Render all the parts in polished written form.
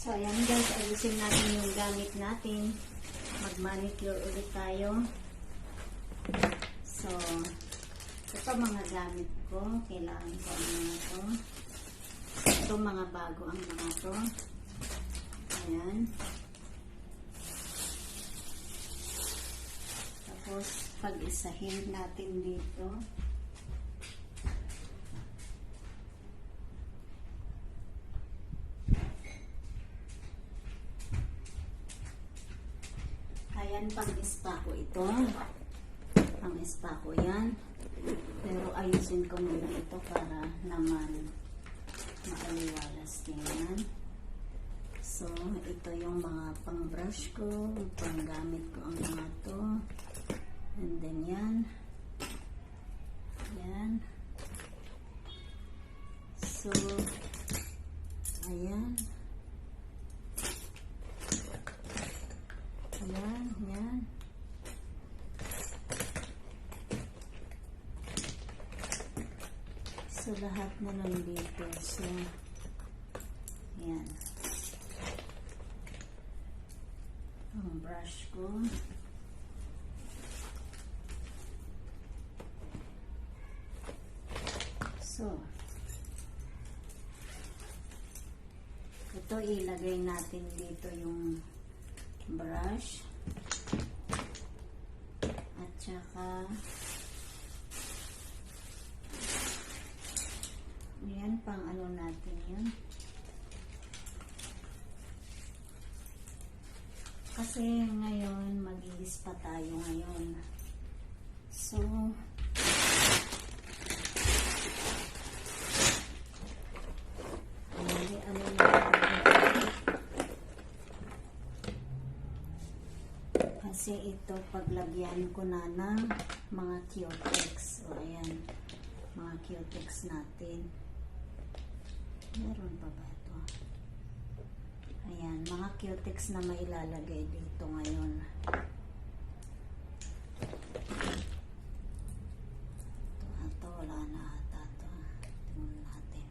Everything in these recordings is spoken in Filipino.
So, ayan guys, ayusin natin yung gamit natin. Mag-manicure ulit tayo. So, ito mga gamit ko. Kailangan ko ang mga to. Ito mga bago ang mga to. Ayan. Tapos, pag-isahin natin dito. Ayan, pang-spa ko ito. Pang-spa ko yan. Pero ayusin ko muna ito para naman maaliwalas tingnan. So, ito yung mga pang-brush ko, pang-gamit ko ang mga to. And then yan. Yan. So, ayan. Ayan, yan. So, lahat na lang dito. So, yan. Ang brush ko. So, ito ilagay natin dito yung brush at saka yan pang ano natin yun kasi ngayon mag-iis pa tayo ngayon. So kasi ito paglagyan ko na ng mga Cutex. O ayan, mga Cutex natin. Meron pa ba ito? Ayan, mga Cutex na mailalagay dito ngayon. Ito, wala na ata ito. Tingnan natin.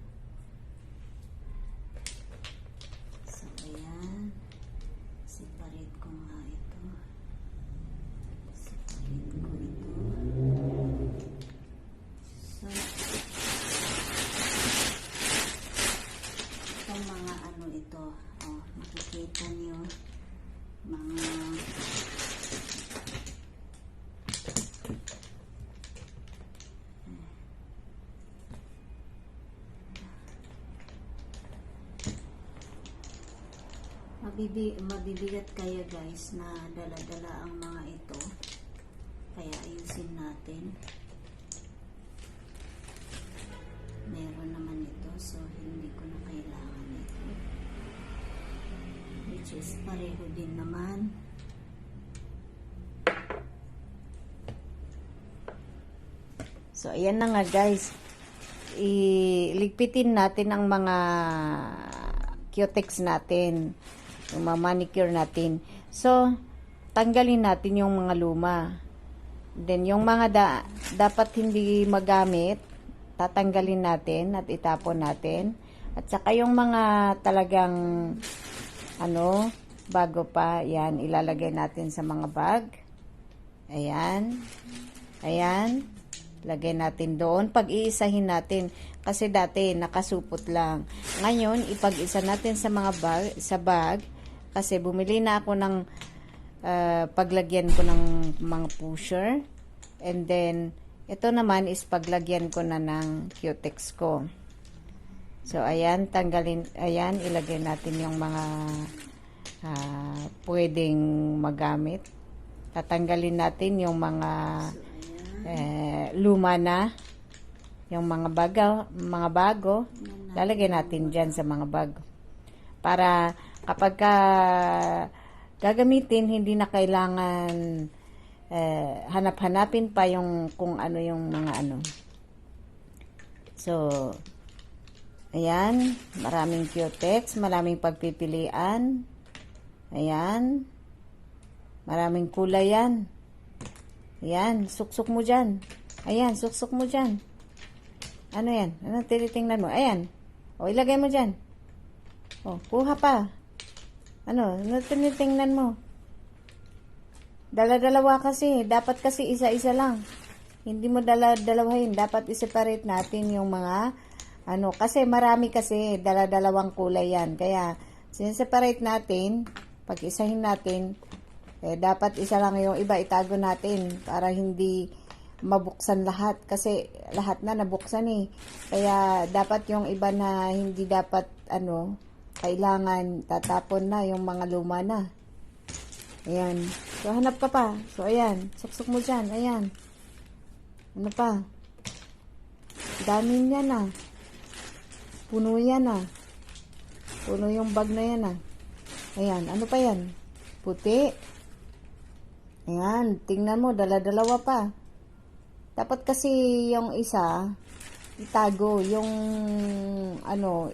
So, ayan. Separate ko nga ito. So, itong mga ano ito, oh, makikita niyo mga mabibigat kaya guys na dala-dala ang mga ito. Kaya ayusin natin. Meron naman ito. So, hindi ko na kailangan ito. Which is pareho din naman. So, ayan na nga guys. Iligpitin natin ang mga Cutex natin. Yung mga manicure natin. So, tanggalin natin yung mga luma. Then, yung mga dapat hindi magamit, tatanggalin natin at itapon natin. At saka yung mga talagang, ano, bago pa, yan, ilalagay natin sa mga bag. Ayan. Ayan. Lagay natin doon. Pag-iisahin natin. Kasi dati, nakasupot lang. Ngayon, ipag-isa natin sa mga bag, sa bag. Kasi bumili na ako ng paglagyan ko ng mga pusher. And then, ito naman is paglagyan ko na ng Cutex ko. So, ayan, tanggalin, ayan, ilagay natin yung mga pwedeng magamit. Tatanggalin natin yung mga luma na. Yung mga bago, lalagay natin dyan sa mga bago. Para kapag gagamitin, hindi na kailangan hanap-hanapin pa yung kung ano yung mga ano. So, ayan, maraming Cutex, maraming pagpipilian. Ayan, maraming kulay yan. Ayan, suksok mo dyan. Ayan, suksok mo dyan. Ano yan? Ano tinitingnan mo? Ayan. O, ilagay mo dyan. O, kuha pa. Ano tinitingnan mo? Dala-dalawa kasi. Dapat kasi isa-isa lang. Hindi mo dala-dalawahin. Dapat i-separate natin yung mga kasi marami kasi dala-dalawang kulay yan. Kaya sineseparate natin, pag-isahin natin, dapat isa lang yung iba itago natin para hindi mabuksan lahat kasi lahat na nabuksan eh. Kaya dapat yung iba na hindi dapat kailangan tatapon na yung mga luma na. Ayan. So hanap ka pa. So ayan, suksok mo dyan. Ayan. Ano pa? Dami niyan ah. Puno yan ah. Puno yung bag na yan ah. Ayan, ano pa yan? Puti. Ayan, tingnan mo, dala-dalawa pa. Dapat kasi yung isa, itago. Yung,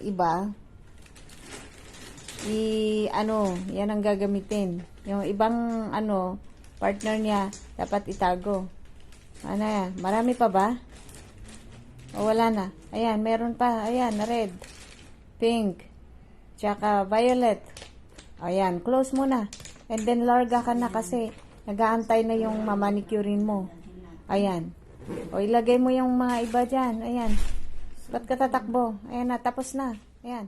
iba, yan ang gagamitin. Yung ibang, partner niya, dapat itago. Ano yan? Marami pa ba? O wala na? Ayan, meron pa. Ayan, red, pink, tsaka violet. Ayan, close mo na. And then, larga ka na kasi nag-aantay na yung mamanicurein mo. Ayan. O, ilagay mo yung mga iba dyan. Ayan. Ba't ka tatakbo? Ayan na, tapos na. Ayan.